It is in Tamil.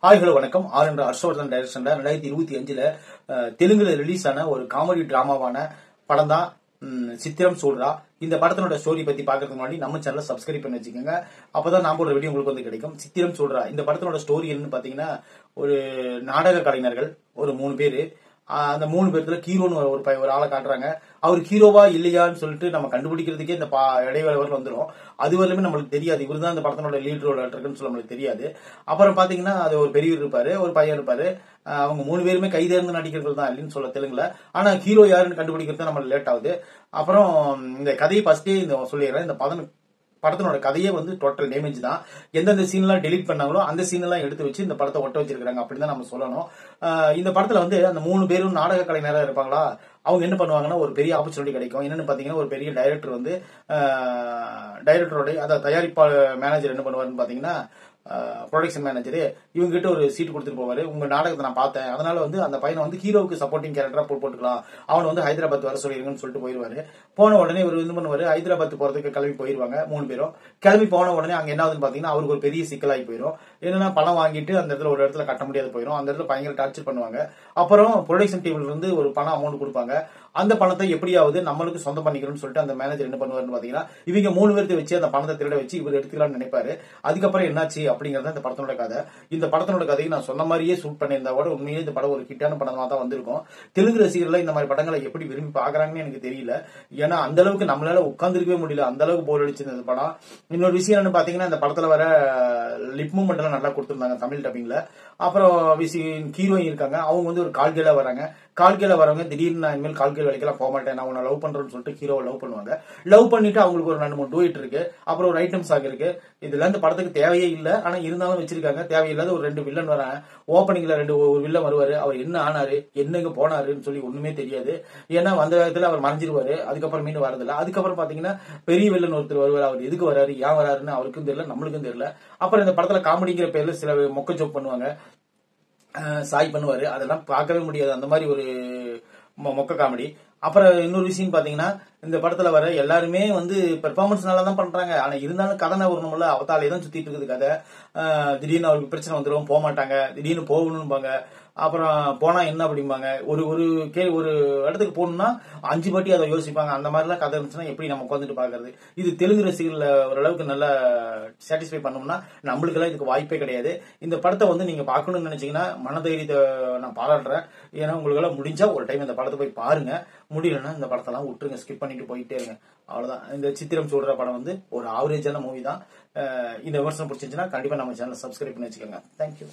ஹாய் ஹலோ வணக்கம். ஆர் என்ற ஹர்ஷவர்தன் டைரக்ஷன்ல 2025 தெலுங்குல ரிலீஸ் ஆன ஒரு காமெடி டிராமாவான படம் தான் சித்திரம் சூடுறா. இந்த படத்தினோட ஸ்டோரி பத்தி பாக்கிறதுக்கு முன்னாடி நம்ம சேனலை சப்ஸ்கிரைப் பண்ணி வச்சுக்கோங்க. அப்பதான் நான் போடுற வீடியோ உங்களுக்கு வந்து கிடைக்கும். சித்திரம் சூடுறா இந்த படத்தினோட ஸ்டோரி என்னன்னு பாத்தீங்கன்னா, ஒரு நாடக கலைஞர்கள் ஒரு 3 பேரு. அந்த 3 பேர்த்துல ஹீரோன்னு ஒரு ஆளை காட்டுறாங்க. அவர் ஹீரோவா இல்லையான்னு சொல்லிட்டு நம்ம கண்டுபிடிக்கிறதுக்கே இந்த இடைவேளை வரல வந்துடும். அது வரலுமே நம்மளுக்கு தெரியாது இவர் தான் இந்த படத்தினோட லீட் ரோல் இருக்குன்னு சொல்ல நம்மளுக்கு தெரியாது. அப்புறம் பாத்தீங்கன்னா அது ஒரு பெரியவர் இருப்பாரு, ஒரு பையன் இருப்பாரு. அவங்க 3 பேருமே கைதேர்ந்து நடிக்கிறது தான் இல்லைன்னு சொல்ல தெலுங்குல. ஆனா ஹீரோ யாருன்னு கண்டுபிடிக்கிறது நம்மளுக்கு லேட் ஆகுது. அப்புறம் இந்த கதையை ஃபர்ஸ்டே சொல்லிடுறேன். இந்த படத்தினோட கதையே வந்து டோட்டல் டேமேஜ் தான். எந்தெந்த சீன் எல்லாம் டெலிட் பண்ணாங்களோ அந்த சீன் எல்லாம் எடுத்து வச்சு இந்த படத்தை ஒட்ட வச்சிருக்காங்க அப்படின்னு நம்ம சொல்லணும். இந்த படத்துல வந்து அந்த 3 பேரும் நாடக கலைஞராக இருப்பாங்களா, அவங்க என்ன பண்ணுவாங்கன்னா ஒரு பெரிய ஆப்பர்ச்சுனிட்டி கிடைக்கும். என்னன்னு பாத்தீங்கன்னா, ஒரு பெரிய டைரக்டர் வந்து டைரக்டரோட அதாவது தயாரிப்பாளர் மேனேஜர் என்ன பண்ணுவாருன்னு பாத்தீங்கன்னா, ப்ரொடக்ஷன் மேனேஜர் இவங்க கிட்ட ஒரு சீட் கொடுத்துட்டு போவாரு. உங்க நாடகத்தை நான் பார்த்தேன், அதனால வந்து அந்த பையனை வந்து ஹீரோவுக்கு சப்போர்ட்டிங் கேரக்டரா போட்டுக்கலாம், அவனை வந்து ஹைதராபாத் வர சொல்லிருங்கன்னு சொல்லிட்டு போயிருவாரு. போன உடனே இவர் என்ன பண்ணுவாரு, ஹைதராபாத் போறதுக்கு கிளம்பி போயிருவாங்க 3 பேரும். கிளம்பி போன உடனே அங்க என்ன ஆகுதுன்னு பாத்தீங்கன்னா, அவருக்கு ஒரு பெரிய சிக்கலாகி போயிடும். என்னன்னா பணம் வாங்கிட்டு அந்த இடத்துல ஒரு இடத்துல கட்ட முடியாது போயிடும். அந்த இடத்துல பயங்கர டார்ச்சர் பண்ணுவாங்க. அப்புறம் ப்ரொடக்ஷன் டீம்ல இருந்து ஒரு பணம் அமௌண்ட் கொடுப்பாங்க. அந்த பணத்தை எப்படியாவது நம்மளுக்கு சொந்தம் பண்ணிக்கணும்னு சொல்லிட்டு அந்த மேனேஜர் என்ன பண்ணுவாருன்னு பாத்தீங்கன்னா, இவங்க 3 பேர்த்த வச்சு அந்த பணத்தை திருட வச்சு இவர் எடுத்துக்கலாம்னு நினைப்பாரு. அதுக்கப்புறம் என்னாச்சு அப்படிங்கறத இந்த படத்தோட கதை. இந்த படத்தோட கதையை நான் சொன்ன மாதிரியே ஷூட் பண்ணியிருந்தா கூட உண்மையிலே இந்த படம் ஒரு ஹிட்டான படமா தான் வந்திருக்கும். தெலுங்கு ரசிகர்கள் இந்த மாதிரி படங்களை எப்படி விரும்பி பாக்குறாங்கன்னு எனக்கு தெரியல. ஏன்னா அந்த அளவுக்கு நம்மளால உட்கார்ந்துருக்கவே முடியல, அந்த அளவுக்கு போர் அடிச்சிருந்த இந்த படம். இன்னொரு விஷயம் என்னன்னு பாத்தீங்கன்னா, இந்த படத்துல வர லிப் மூவ்மெண்ட் எல்லாம் நல்லா கொடுத்திருந்தாங்க தமிழ் டப்பிங்ல. அப்புறம் ஹீரோயின் இருக்காங்க, அவங்க வந்து ஒரு கால்கேல வராங்க. கால்கேல வரவங்க திடீர்னு நான் இனிமேல் கால்கேல் வேலைக்கெல்லாம் போக மாட்டேன், நான் உன்னை லவ் பண்றேன்னு சொல்லிட்டு ஹீரோவை லவ் பண்ணுவாங்க. லவ் பண்ணிட்டு அவங்களுக்கு ஒரு 2-3 டூயிட் இருக்கு, அப்புறம் ஒரு ஐட்டம் சாங் இருக்கு. இதெல்லாம் இந்த படத்துக்கு தேவையே இல்லை, ஆனா இருந்தாலும் வச்சிருக்காங்க. தேவையில்லாத ஒரு 2 வில்லன் வராங்க. ஓப்பனிங்ல ஒரு வில்லன் வருவாரு. அவர் என்ன ஆனாரு என்னங்க போனாருன்னு சொல்லி ஒண்ணுமே தெரியாது. ஏன்னா வந்த விதத்துல அவர் மறைஞ்சிருவாரு. அதுக்கப்புறம் மீண்டும் வரதில்ல. அதுக்கப்புறம் பாத்தீங்கன்னா பெரிய வில்லன் ஒருத்தர் வருவாரு. அவர் எதுக்கு வராரு ஏன் வராருன்னு அவருக்கும் தெரியல, நம்மளுக்கும் தெரியல. அப்புறம் இந்த படத்துல காமெடிங்கிற பேர்ல சில மொக்க ஜோக் பண்ணுவாங்க, சாய் பண்ணுவாரு. அதெல்லாம் பார்க்கவே முடியாது, அந்த மாதிரி ஒரு மொக்க காமெடி. அப்புறம் இன்னொரு விஷயம் பாத்தீங்கன்னா, இந்த படத்துல வர எல்லாருமே வந்து பெர்ஃபார்மன்ஸ் நல்லா தான் பண்றாங்க. ஆனா இருந்தாலும் கதை வரணும்ல, அவத்தாலே தான் சுத்திட்டு இருக்குது கதை. திடீர்னு அவருக்கு பிரச்சனை வந்துடும், போக மாட்டாங்க. திடீர்னு போகணும்பாங்க. அப்புறம் போனா என்ன அப்படிம்பாங்க. ஒரு ஒரு இடத்துக்கு போகணும்னா 5 வாட்டி அதை யோசிப்பாங்க. அந்த மாதிரி எல்லாம் கதை இருந்துச்சுன்னா எப்படி நம்ம உட்காந்துட்டு பாக்குறது. இது தெலுங்கு ரசிகர்கள் ஓரளவுக்கு நல்லா சாட்டிஸ்ஃபை பண்ணோம்னா நம்மளுக்கு எல்லாம் இதுக்கு வாய்ப்பே கிடையாது. இந்த படத்தை வந்து நீங்க பாக்கணும்னு நினைச்சீங்கன்னா மனதைரியத்தை நான் பாராட்டுறேன். ஏன்னா உங்களுக்கு எல்லாம் முடிஞ்சா ஒரு டைம் இந்த படத்தை போய் பாருங்க. முடியலன்னா இந்த படத்தெல்லாம் விட்டுருங்க, ஸ்கிப் பண்ணிட்டு போயிட்டே இருங்க. அவ்வளவுதான். இந்த சித்திரம் சூடுற படம் வந்து ஒரு ஆவரேஜான மூவி தான். இந்த விமர்சனம் பிடிச்சிருந்துச்சுன்னா கண்டிப்பா நம்ம சேனலை சப்ஸ்கிரைப் பண்ணி வச்சுக்கோங்க. தேங்க்யூ.